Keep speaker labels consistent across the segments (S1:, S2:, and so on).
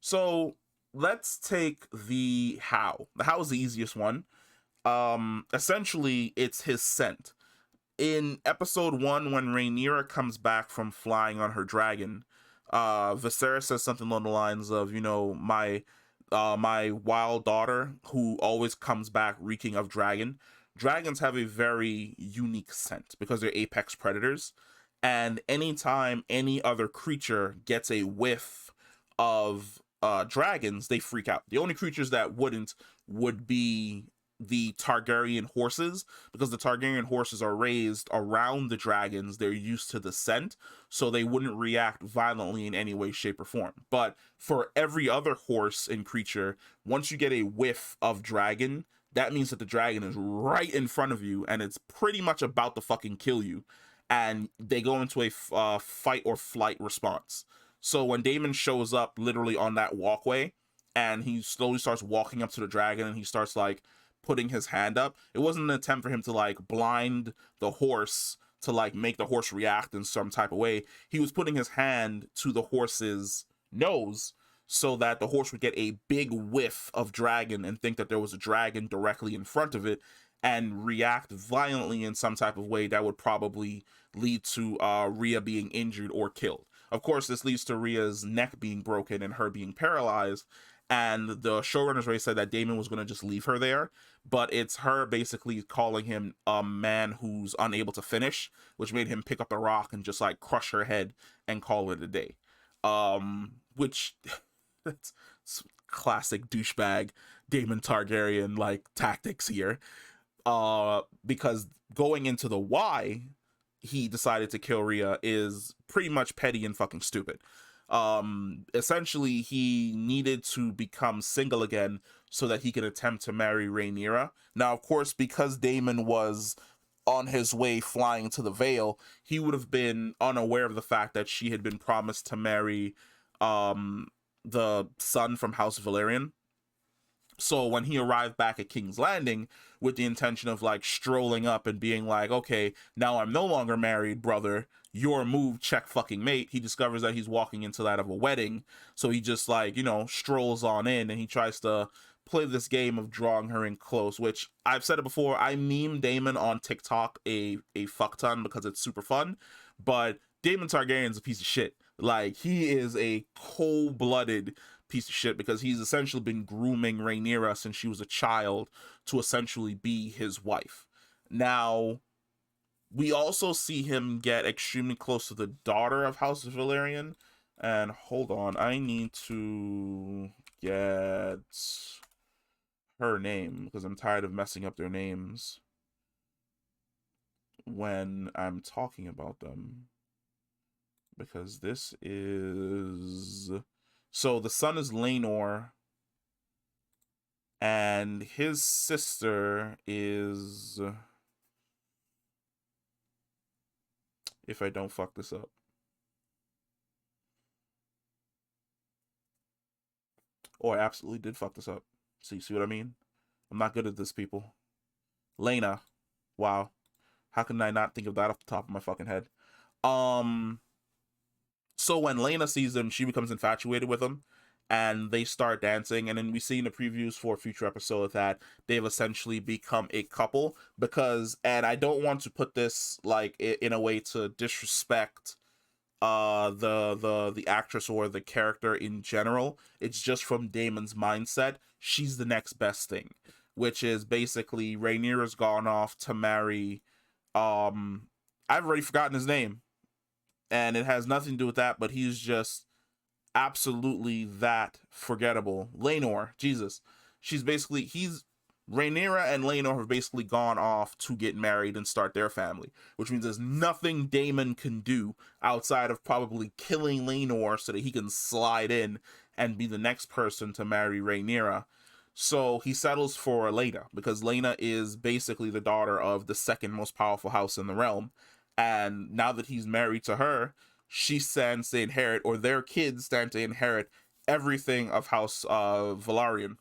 S1: So let's take the how. The how is the easiest one. Essentially, it's his scent. In episode one, when Rhaenyra comes back from flying on her dragon, Viserys says something along the lines of, my wild daughter who always comes back reeking of dragon. Dragons have a very unique scent because they're apex predators, and anytime any other creature gets a whiff of dragons, they freak out. The only creatures that wouldn't would be the Targaryen horses, because the Targaryen horses are raised around the dragons. They're used to the scent, so they wouldn't react violently in any way, shape, or form. But for every other horse and creature, once you get a whiff of dragon, that means that the dragon is right in front of you and it's pretty much about to fucking kill you. And they go into a fight or flight response. So when Daemon shows up literally on that walkway and he slowly starts walking up to the dragon and he starts like putting his hand up, it wasn't an attempt for him to like blind the horse to like make the horse react in some type of way. He was putting his hand to the horse's nose so that the horse would get a big whiff of dragon and think that there was a dragon directly in front of it and react violently in some type of way that would probably lead to Rhea being injured or killed. Of course, this leads to Rhea's neck being broken and her being paralyzed. And the showrunners already said that Daemon was going to just leave her there, but it's her basically calling him a man who's unable to finish, which made him pick up the rock and just like crush her head and call it a day. Which that's classic douchebag Daemon Targaryen like tactics here. Because going into the why he decided to kill Rhea is pretty much petty and fucking stupid. Essentially, he needed to become single again so that he could attempt to marry Rhaenyra. Now, of course, because Daemon was on his way flying to the Vale, he would have been unaware of the fact that she had been promised to marry the son from House Valyrian. So when he arrived back at King's Landing with the intention of like strolling up and being like, okay, now I'm no longer married, brother, your move, check fucking mate, he discovers that he's walking into that of a wedding. So he just like, strolls on in and he tries to play this game of drawing her in close, which I've said it before, I meme Daemon on TikTok a fuck ton because it's super fun, but Daemon Targaryen's a piece of shit. Like, he is a cold-blooded piece of shit because he's essentially been grooming Rhaenyra since she was a child to essentially be his wife. Now, we also see him get extremely close to the daughter of House Valyrian. And hold on, I need to get her name because I'm tired of messing up their names when I'm talking about them. Because this is... So the son is Laenor, and his sister is... If I don't fuck this up. Oh, I absolutely did fuck this up. See what I mean? I'm not good at this, people. Laena. Wow. How can I not think of that off the top of my fucking head? So when Laena sees him, she becomes infatuated with him, and they start dancing. And then we see in the previews for a future episode that they've essentially become a couple. Because, and I don't want to put this like in a way to disrespect the actress or the character in general. It's just from Daemon's mindset. She's the next best thing, which is basically Rhaenyra's gone off to marry. I've already forgotten his name. And it has nothing to do with that, but he's just absolutely that forgettable. Laenor, Jesus. Rhaenyra and Laenor have basically gone off to get married and start their family, which means there's nothing Daemon can do outside of probably killing Laenor so that he can slide in and be the next person to marry Rhaenyra. So he settles for Laena, because Laena is basically the daughter of the second most powerful house in the realm. And now that he's married to her, she stands to inherit, or their kids stand to inherit everything of House Velaryon,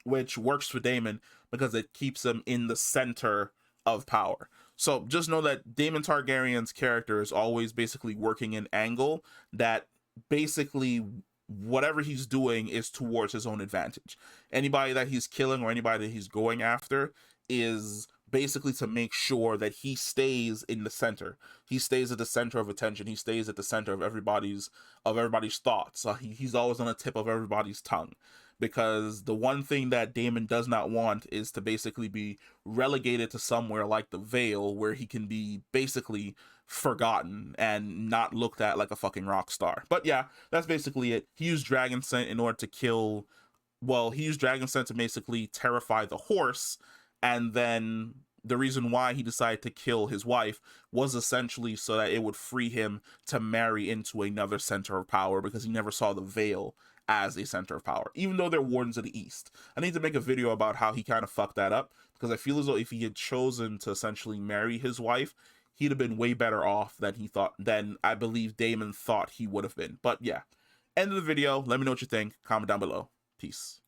S1: which works for Daemon because it keeps him in the center of power. So just know that Daemon Targaryen's character is always basically working an angle that basically whatever he's doing is towards his own advantage. Anybody that he's killing or anybody that he's going after is basically to make sure that he stays in the center. He stays at the center of attention. He stays at the center of everybody's thoughts. He's always on the tip of everybody's tongue, because the one thing that Daemon does not want is to basically be relegated to somewhere like the Vale, where he can be basically forgotten and not looked at like a fucking rock star. But yeah, that's basically it. He used Dragon Scent in order to kill, well, he used Dragon Scent to basically terrify the horse, and then the reason why he decided to kill his wife was essentially so that it would free him to marry into another center of power, because he never saw the Vale as a center of power, even though they're wardens of the East. I need to make a video about how he kind of fucked that up, because I feel as though if he had chosen to essentially marry his wife, he'd have been way better off than I believe Daemon thought he would have been. But yeah, end of the video. Let me know what you think. Comment down below. Peace.